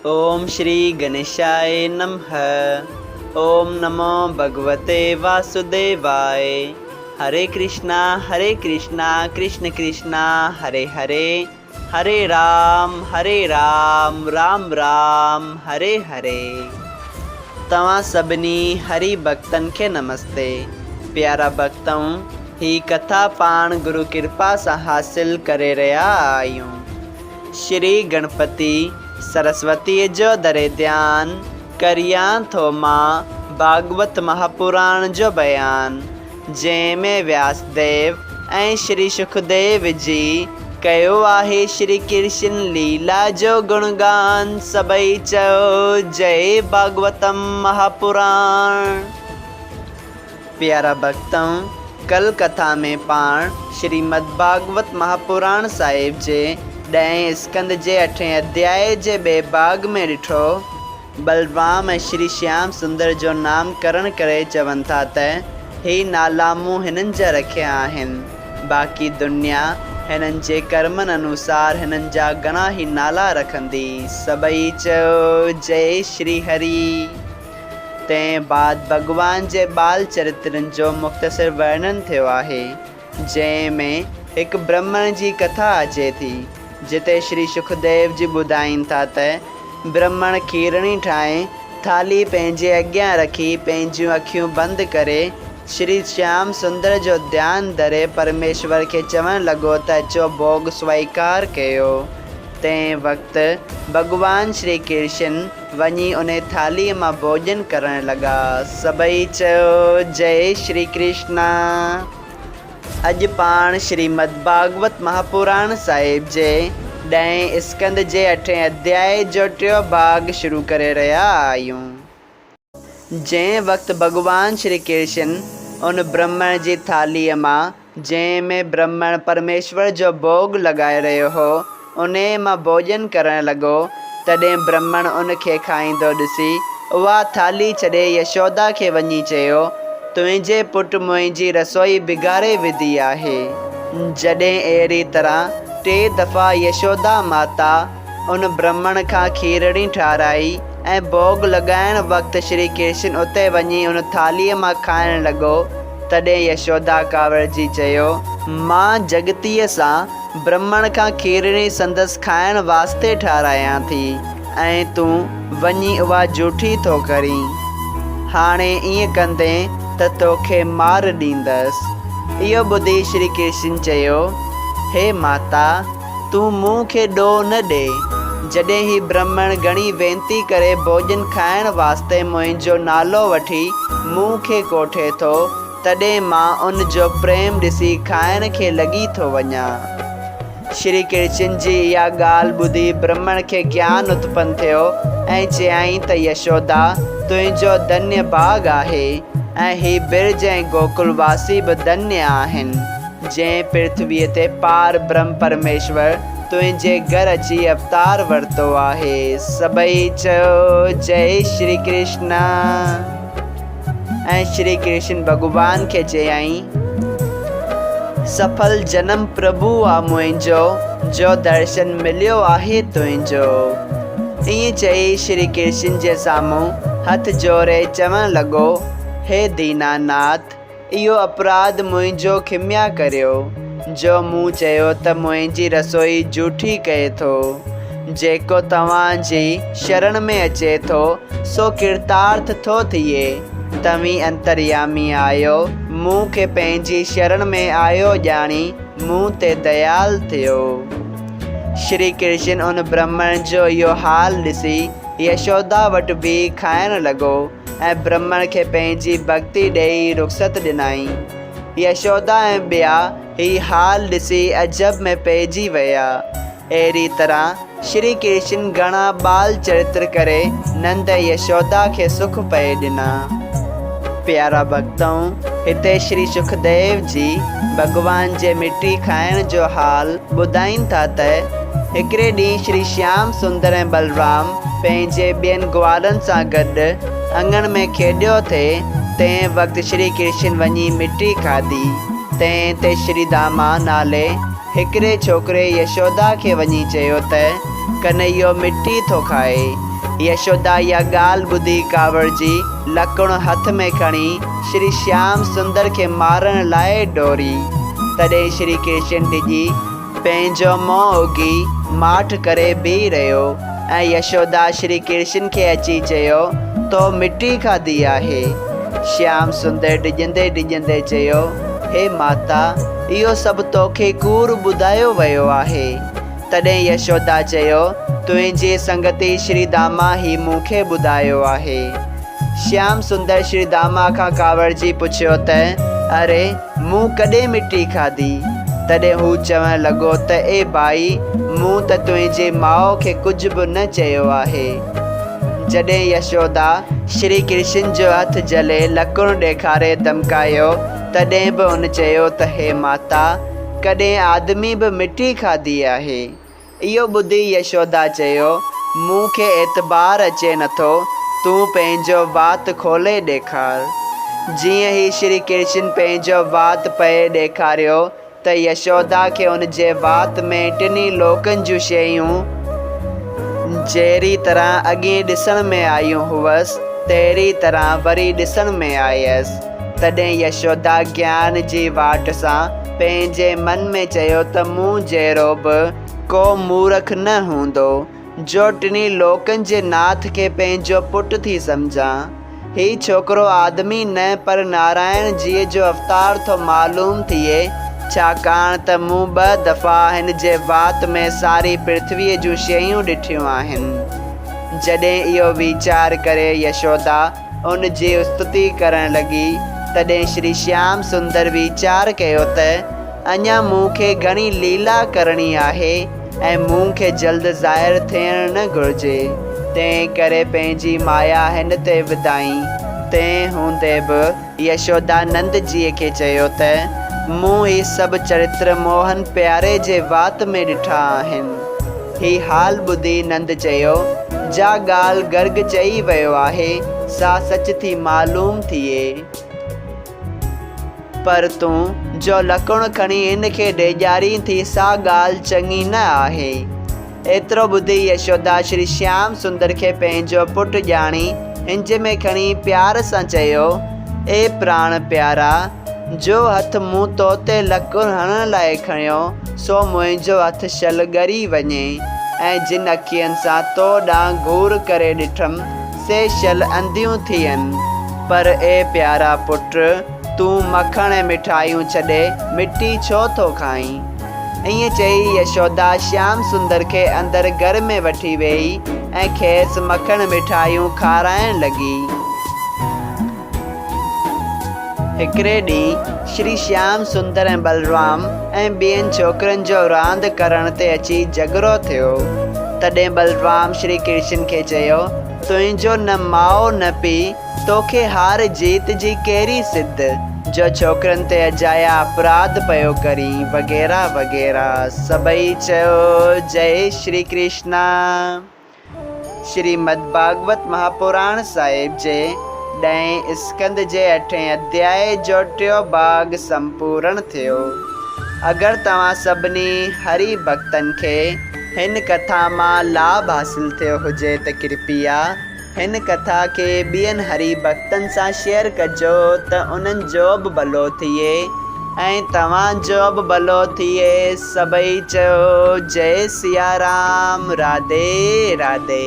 ओम श्री गणेशाय नमः। ओम नमो भगवते वासुदेवाय। हरे कृष्णा कृष्ण कृष्णा हरे हरे, हरे राम राम हरे हरे। तव्हां सभिनी हरि भक्तन के नमस्ते। प्यारा भक्तों, ही कथा पाण गुरु कृपा से हासिल करे रहा आयूं। श्री गणपति सरस्वती जो दरे ध्यान करिया थो मां भागवत महापुराण जो बयान, जंहिंमें व्यासदेव ऐं श्री सुखदेव जी कयो आहे श्री कृष्ण लीला जो गुणगान। सबई चयो जय भागवतम महापुराण। प्यारा भक्तों, कल कथा में पाण श्रीमद् भागवत महापुराण साहिब जे 10 स्कंद जे 8 अध्याय जे बे भाग में ॾिठो बलराम ऐं श्री श्याम सुंदर जो नामकरण करे चवनि था त ही नाला मूं हिननि जा रखिया आहिनि। बाक़ी दुनिया हिननि जे कर्मनि अनुसार हिननि जा घणा ही नाला रखंदी। सबई चयो जय श्री हरि। तंहिं बाद भगवान जे बाल चरित्रनि जो मुख़्तसिर वर्णन थियो आहे, जंहिंमें हिकु ब्राह्मण जी कथा अचे थी, जिते श्री सुखदेव जी ॿुधाइनि था त ब्राह्मण खीरणी ठाहे थाली पंहिंजे अॻियां रखी पंहिंजियूं अखियूं बंदि करे श्री श्याम सुंदर जो ध्यानु धरे परमेश्वर खे चवणु लॻो त अचो भोग स्वीकार कयो। तंहिं वक़्तु भगवान श्री कृष्ण वञी उन थालीअ मां भोजन करणु लॻा। सबई चयो जय श्री कृष्णा। अॼु पाण श्रीमद् भागवत महापुराण साहिब जे 10 स्कंद जे 8 अध्याय जो 3 भाग शुरू करे रहिया आहियूं। जंहिं वक़्तु भगवान श्री कृष्ण उन ब्राह्मण जी थालीअ मां, जंहिंमें ब्राह्मण परमेश्वर जो भोग लॻाए रहियो हो, उन मां भोजन करणु लॻो, तॾहिं ब्राह्मण उन खे खाईंदो ॾिसी उहा थाली छॾे यशोदा खे वञी चयो, तुंहिंजे पुटु मुंहिंजी रसोई बिगाड़े विधी आहे। जॾहिं अहिड़ी तरह 3 दफ़ा यशोदा माता उन ब्राह्मण खां खीरणी ठाराई ऐं भोग लॻाइण वक़्तु श्री कृष्ण उते वञी उन थालीअ मां खाइणु लॻो, तॾहिं यशोदा कावड़जी चयो, मां जगतीअ सां ब्राह्मण खां खीरणी संदसि खाइण वास्ते ठारायां थी ऐं तूं वञी उहा जूठी थो करीं। हाणे ईअं कंदे त तोखे मार ॾींदसि। इहो ॿुधी श्री कृष्ण चयो, हे माता, तूं मूं खे ॾोह न ॾे। जॾहिं ही ब्राह्मण घणी वेनती करे भोजन खाइण वास्ते मुंहिंजो नालो वठी मूं खे कोठे थो, तॾहिं मां उन जो प्रेम ॾिसी खाइण खे लॻी थो वञा। श्री कृष्ण जी इहा ॻाल्हि ॿुधी ब्राह्मण खे ज्ञान उत्पन्न थियो ऐं चयाईं त यशोदा, तुंहिंजो धन्य भाग आहे ऐं ही बिरज ऐं गोकुलवासी बि धन्य आहिनि, जंहिं पृथ्वीअ ते पार ब्रह्म परमेश्वर तुंहिंजे घर अची अवतार वरितो आहे। सबई चयो जय श्री कृष्ण। ऐं श्री कृष्ण भगवान खे चयाईं, सफल जन्म प्रभु आ मुंहिंजो, जो दर्शन मिलियो आहे तुंहिंजो। ईअं चई श्री कृष्ण जे साम्हूं हथ जोड़े चवणु लॻो, हे दीनानाथ, इहो अपराध मुंहिंजो खिमिया करियो, जो मूं चयो त मुंहिंजी रसोई जूठी कए थो। जेको तव्हांजी शरण में अचे थो सो कृतार्थ थो थिए। तव्हीं अंतर्यामी आहियो, मूं खे पंहिंजी शरण में आयो ॼाणी मूं ते दयाल थियो। श्री कृष्ण उन ब्राह्मण जो इहो हाल ॾिसी यशोदा वटि बि खाइणु लॻो ऐं ब्राह्मण खे पंहिंजी भक्ति ॾेई रुख़सत ॾिनाई। यशोदा ऐं ॿिया ही हाल ॾिसी अजब में पइजी विया। अहिड़ी तरह श्री कृष्ण घणा बाल चरित्र करे नंद यशोदा खे सुख पए ॾिना। प्यारा भक्तों, हिते श्री सुखदेव जी भगवान जे मिठी खाइण जो हाल ॿुधाइनि था त हिकिड़े ॾींहुं श्री श्याम सुंदर ऐं बलराम पंहिंजे ॿियनि ग्वालनि सां गॾु अङण में खेॾियो थे। तंहिं वक़्तु श्री कृष्ण वञी मिठी खाधी। तंहिं ते श्री दामा नाले हिकिड़े छोकिरे यशोदा खे वञी चयो त कन्हैयो मिठी थो खाए। यशोदा इहा ॻाल्हि ॿुधी कावड़ जी लकिड़ो हथ में खणी श्री श्याम सुंदर खे मारण लाइ डोरी। तॾहिं श्री कृष्ण ॾिॼी पंहिंजो मुंहुं उगी माठ करे बीह रहियो ऐं यशोदा श्री कृष्ण खे अची चयो, तो मिटी खाधी आहे। श्याम सुंदर डिॼंदे डिॼंदे चयो, हे माता, इहो सभु तोखे कूड़ ॿुधायो वियो आहे। तॾहिं यशोदा चयो, तुंहिंजी संगति श्री दामा ही मूंखे ॿुधायो आहे। श्याम सुंदर श्री दामा खां कावड़ जी पुछियो त अरे मूं कॾहिं मिटी खाधी? तॾहिं हू चवणु लॻो त ए भाई, मूं त तुंहिंजे माउ खे कुझु बि न चयो आहे। जॾहिं यशोदा श्री कृष्ण जो हथ जले लकिड़ो ॾेखारे धमकायो, तॾहिं बि हुन चयो त हे माता, कॾहिं आदमी बि मिटी खाधी आहे। इहो ॿुधी यशोदा चयो, मूंखे एतबार अचे नथो, तूं पंहिंजो वात खोले ॾेखार। जीअं ई श्री कृष्ण पंहिंजो वात पए ॾेखारियो त यशोदा खे हुन जे वात में टिनी लोकनि जूं शयूं जहिड़ी तरह अॻे ॾिसण में आयूं हुअसि, तहिड़ी तरह वरी ॾिसण में आयसि। तॾहिं यशोदा ज्ञान जी वाट सां पंहिंजे मन में चयो त मूं जहिड़ो बि को मूर्ख न हूंदो जो टिनी लोकनि जे नाथ खे पंहिंजो पुटु थी सम्झां। ही छोकिरो आदमी न पर नारायण जीअ जो अवतार थो मालूम थिए, छाकाणि त मूं 2 दफ़ा हिन जे वात में सारी पृथ्वीअ जूं शयूं ॾिठियूं आहिनि। जॾहिं इहो वीचार करे यशोदा उन जी स्तुति करणु लॻी, तॾहिं श्री श्याम सुंदर वीचार कयो त अञा मूंखे घणी लीला करणी आहे ऐं मूंखे जल्द ज़ाहिर थियणु न घुरिजे। तंहिं करे पंहिंजी माया हिन ते विधाई। तंहिं हूंदे बि यशोदा नंद जीअ खे चयो त मूं ही सभु चरित्र मोहन प्यारे जे वात में ॾिठा आहिनि। ही हाल ॿुधी नंद चयो, जा ॻाल्हि गर्ग चई वियो आहे सा सच थी मालूम थिए। पर तूं जो लकिड़ो खणी हिन खे ॾेॼारी थी, सा ॻाल्हि चङी न आहे। एतिरो ॿुधी यशोदा श्री श्याम सुंदर खे पंहिंजो पुटु ॼाणी हिंज में खणी प्यार सां चयो, ए प्राण प्यारा, जो हथ मूं तो ते लकिड़ो हणण लाइ खणियो, सो मुंहिंजो हथ शल ॻरी वञे, ऐं जिन अखियुनि सां तो ॾांहुं घूर करे ॾिठमि, से शल अंधियूं थियनि। पर ए प्यारा पुट, तूं मखण ऐं मिठाइयूं छॾे मिटी छो थो खाईं? ईअं चई यशोदा श्याम सुंदर खे अंदरि घर में वठी वेई ऐं खेसि मखण मिठाइयूं खाराइण लॻी। हिकिड़े ॾींहुं श्री श्याम सुंदर ऐं बलराम ऐं ॿियनि छोकिरनि जो रांदि करण ते अची झगड़ो थियो। तॾहिं बलराम श्री कृष्ण खे चयो, तुंहिंजो न माउ न पीउ, तोखे हार जीत जी कहिड़ी सिद्ध, जो छोकिरनि ते अजाया अपराध पियो करी, वग़ैरह वग़ैरह। सभई चयो, जय श्री कृष्णा। श्रीमद् भागवत महापुराण साहिब जे 10 स्कंद जे 8 अध्याय जो 3 भाग संपूर्ण थियो। अगरि तव्हां सभिनी हरि भक्तनि खे हिन कथा मां लाभ हासिल थियो हुजे त कृपया हिन कथा खे ॿियनि हरि भक्तनि सां शेयर कजो त उन्हनि जो बि भलो थिए ऐं तव्हांजो बि भलो थिए। सभई चयो, जय सिया राम, राधे राधे।